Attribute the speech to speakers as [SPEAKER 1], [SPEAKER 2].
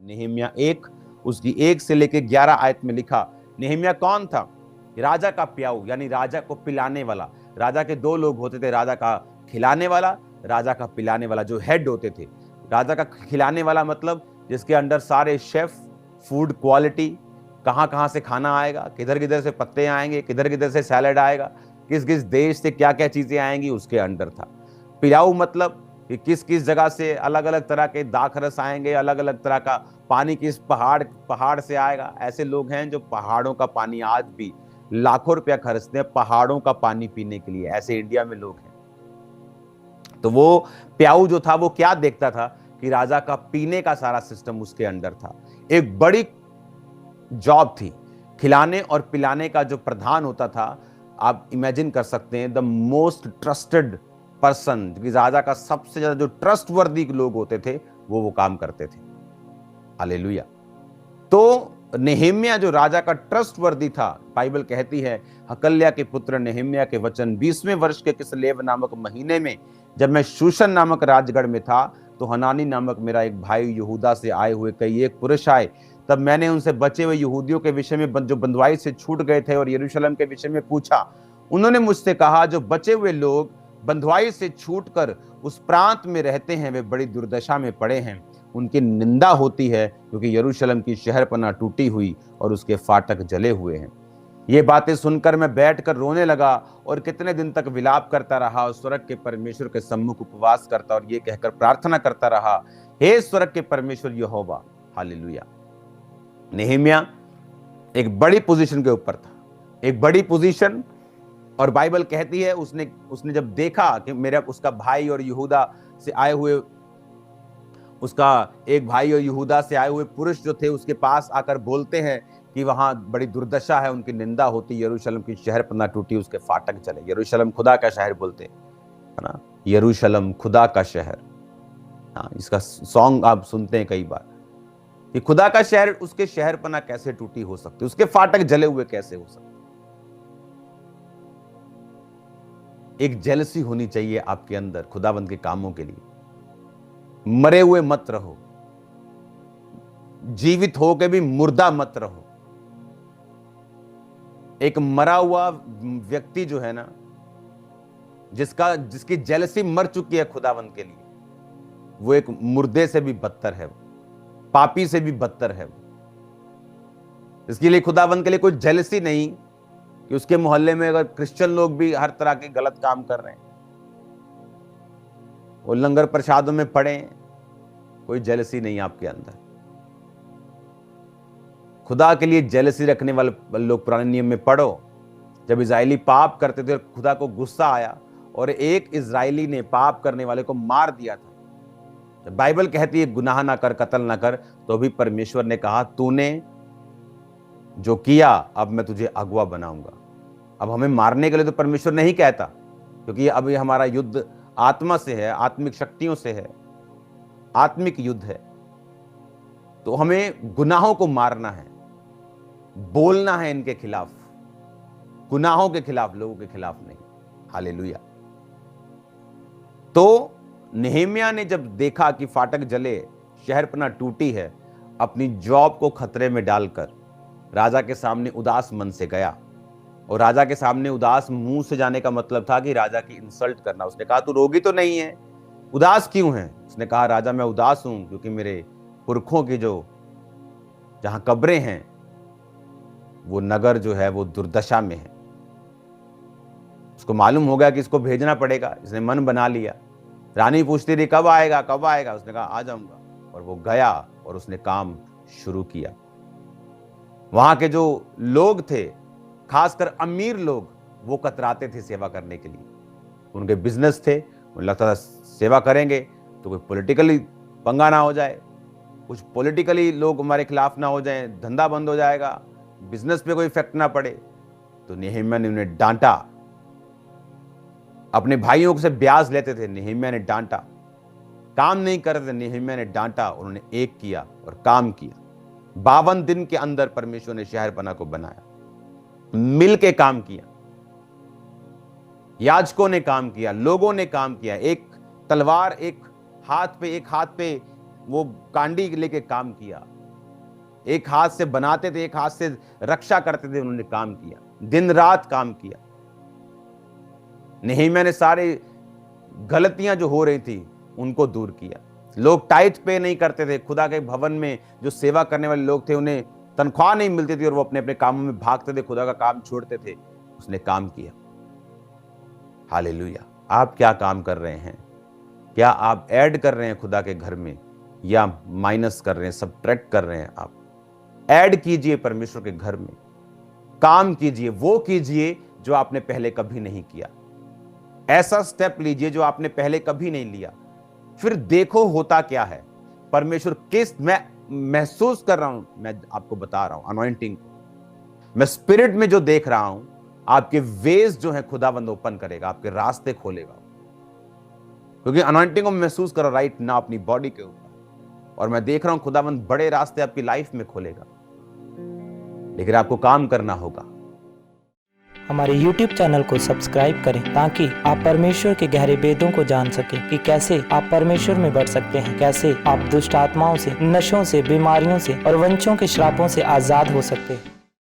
[SPEAKER 1] नेहेमिया 1 उसकी 1 से लेकर 11 आयत में लिखा। नेहेमिया कौन था? राजा का प्याऊ, यानी राजा को पिलाने वाला। राजा के 2 लोग होते थे, राजा का खिलाने वाला, राजा का पिलाने वाला, जो हेड होते थे। राजा का खिलाने वाला मतलब जिसके अंडर सारे शेफ, फूड क्वालिटी, कहाँ कहाँ से खाना आएगा, किधर किधर से पत्ते आएंगे, किधर किधर से सैलड आएगा, किस किस देश से क्या क्या चीजें आएंगी, उसके अंडर था। पिलाऊ मतलब कि किस किस जगह से अलग अलग तरह के दाखरस आएंगे, अलग अलग तरह का पानी किस पहाड़ से आएगा। ऐसे लोग हैं जो पहाड़ों का पानी आज भी लाखों रुपया खर्चते हैं पहाड़ों का पानी पीने के लिए। ऐसे इंडिया में लोग हैं। तो वो प्याऊ जो था वो क्या देखता था कि राजा का पीने का सारा सिस्टम उसके अंदर था। एक बड़ी जॉब थी। खिलाने और पिलाने का जो प्रधान होता था, आप इमेजिन कर सकते हैं, द मोस्ट ट्रस्टेड पर्सन, राजा का सबसे ज्यादा जो ट्रस्टवर्दी लोग होते थे वो काम करते थे। हालेलुया। तो नेहेमिया जो राजा का ट्रस्टवर्दी था, बाइबल कहती है हकल्या के पुत्र नेहेमिया के वचन, 20वें वर्ष के किसलेव नामक महीने में जब मैं शूशन नामक राजगढ़ में था, तो हनानी नामक मेरा एक भाई यहूदा से आए हुए कई एक पुरुष आए। तब मैंने उनसे बचे हुए यहूदियों के विषय में जो बंधुआई से छूट गए थे और यरूशलेम के विषय में पूछा। उन्होंने मुझसे कहा, जो बचे हुए लोग बंधुआई से छूटकर उस प्रांत में रहते हैं वे बड़ी दुर्दशा में पड़े हैं। उनकी निंदा होती है क्योंकि यरूशलेम की शहरपनाह टूटी हुई और उसके फाटक जले हुए हैं। ये बातें सुनकर मैं बैठकर रोने लगा और कितने दिन तक विलाप करता रहा और स्वर्ग के परमेश्वर के सम्मुख उपवास करता और ये कहकर प्रार्थना करता रहा, हे स्वर्ग के परमेश्वर यहोवा। हालेलुया। नेहेमिया एक बड़ी पोजीशन के ऊपर था, एक बड़ी पोजीशन। और बाइबल कहती है उसने जब देखा कि मेरा उसका भाई और यहूदा से आए हुए, उसका एक भाई और यहूदा से आए हुए पुरुष जो थे उसके पास आकर बोलते हैं कि वहां बड़ी दुर्दशा है, उनकी निंदा होती, यरूशलेम की शहरपनाह टूटी, उसके फाटक चले। यरूशलेम खुदा का शहर बोलते हैं, है ना, यरूशलेम खुदा का शहर। हाँ, इसका सॉन्ग आप सुनते हैं कई बार कि खुदा का शहर, उसके शहरपनाह कैसे टूटी हो सकती, उसके फाटक जले हुए कैसे हो सकते। एक जेलसी होनी चाहिए आपके अंदर खुदावंद के कामों के लिए। मरे हुए मत रहो, जीवित हो के भी मुर्दा मत रहो। एक मरा हुआ व्यक्ति जो है ना, जिसकी जेलसी मर चुकी है खुदावंद के लिए, वो एक मुर्दे से भी बदतर है, पापी से भी बदतर है। इसके लिए खुदावंद के लिए कोई जेलसी नहीं कि उसके मोहल्ले में अगर क्रिश्चियन लोग भी हर तरह के गलत काम कर रहे हैं, वो लंगर प्रसादों में पड़े, कोई जेलसी नहीं आपके अंदर। खुदा के लिए जेलसी रखने वाले लोग पुराने नियम में पढ़ो, जब इजरायली पाप करते थे और खुदा को गुस्सा आया और एक इजरायली ने पाप करने वाले को मार दिया था। जब बाइबल कहती है गुनाह ना कर, कत्ल ना कर, तो भी परमेश्वर ने कहा तूने जो किया अब मैं तुझे अगुआ बनाऊंगा। अब हमें मारने के लिए तो परमेश्वर नहीं कहता, क्योंकि अब ये हमारा युद्ध आत्मा से है, आत्मिक शक्तियों से है, आत्मिक युद्ध है। तो हमें गुनाहों को मारना है, बोलना है इनके खिलाफ, गुनाहों के खिलाफ, लोगों के खिलाफ नहीं। हालेलुया। तो नेहेमिया ने जब देखा कि फाटक जले, शहरपनाह टूटी है, अपनी जॉब को खतरे में डालकर राजा के सामने उदास मन से गया। और राजा के सामने उदास मुंह से जाने का मतलब था कि राजा की इंसल्ट करना। उसने कहा तू रोगी तो नहीं है, उदास क्यों है? उसने कहा राजा मैं उदास हूं क्योंकि मेरे पुरखों की जो जहां कब्रें हैं वो नगर जो है वो दुर्दशा में है। उसको मालूम हो गया कि इसको भेजना पड़ेगा, इसने मन बना लिया। रानी पूछती रही कब आएगा कब आएगा, उसने कहा आ जाऊंगा। और वो गया और उसने काम शुरू किया। वहां के जो लोग थे, खासकर अमीर लोग, वो कतराते थे सेवा करने के लिए। उनके बिजनेस थे, उन्हें लगता था सेवा करेंगे तो कोई पॉलिटिकली पंगा ना हो जाए, कुछ पॉलिटिकली लोग हमारे खिलाफ ना हो जाए, धंधा बंद हो जाएगा, बिजनेस पे कोई इफेक्ट ना पड़े। तो नेहेमिया ने उन्हें डांटा। अपने भाइयों से ब्याज लेते थे, नेहेमिया ने डांटा। काम नहीं कर रहे थे, नेहेमिया ने डांटा। उन्होंने एक किया और काम किया। 52 दिन के अंदर परमेश्वर ने शहरपनाह को बनाया। मिल के काम किया, याजकों ने काम किया, लोगों ने काम किया। एक तलवार एक हाथ पे वो कांडी लेके काम किया। एक हाथ से बनाते थे, एक हाथ से रक्षा करते थे। उन्होंने काम किया, दिन रात काम किया। नेहेमिया ने सारी गलतियां जो हो रही थी उनको दूर किया। लोग टाइट पे नहीं करते थे। खुदा के भवन में जो सेवा करने वाले लोग थे उन्हें तनख्वाह नहीं मिलती थी और वो अपने अपने कामों में भागते थे, खुदा का काम छोड़ते थे। उसने काम किया। हालेलुया। आप क्या काम कर रहे हैं? क्या आप ऐड कर रहे हैं खुदा के घर में या माइनस कर रहे हैं, सबट्रैक्ट कर रहे हैं? आप ऐड कीजिए परमेश्वर के घर में, काम कीजिए, वो कीजिए जो आपने पहले कभी नहीं किया। ऐसा स्टेप लीजिए जो आपने पहले कभी नहीं लिया। फिर देखो होता क्या है। परमेश्वर मैं महसूस कर रहा हूं, मैं आपको बता रहा हूं अनॉइंटिंग को। मैं स्पिरिट में जो देख रहा हूं, आपके वेज जो है खुदाबंद ओपन करेगा, आपके रास्ते खोलेगा। क्योंकि अनॉइंटिंग को महसूस करो राइट ना अपनी बॉडी के ऊपर, और मैं देख रहा हूं खुदाबंद बड़े रास्ते आपकी लाइफ में खोलेगा, लेकिन आपको काम करना होगा।
[SPEAKER 2] हमारे YouTube चैनल को सब्सक्राइब करें ताकि आप परमेश्वर के गहरे भेदों को जान सकें कि कैसे आप परमेश्वर में बढ़ सकते हैं, कैसे आप दुष्ट आत्माओं से, नशों से, बीमारियों से और वंशों के श्रापों से आजाद हो सकते हैं।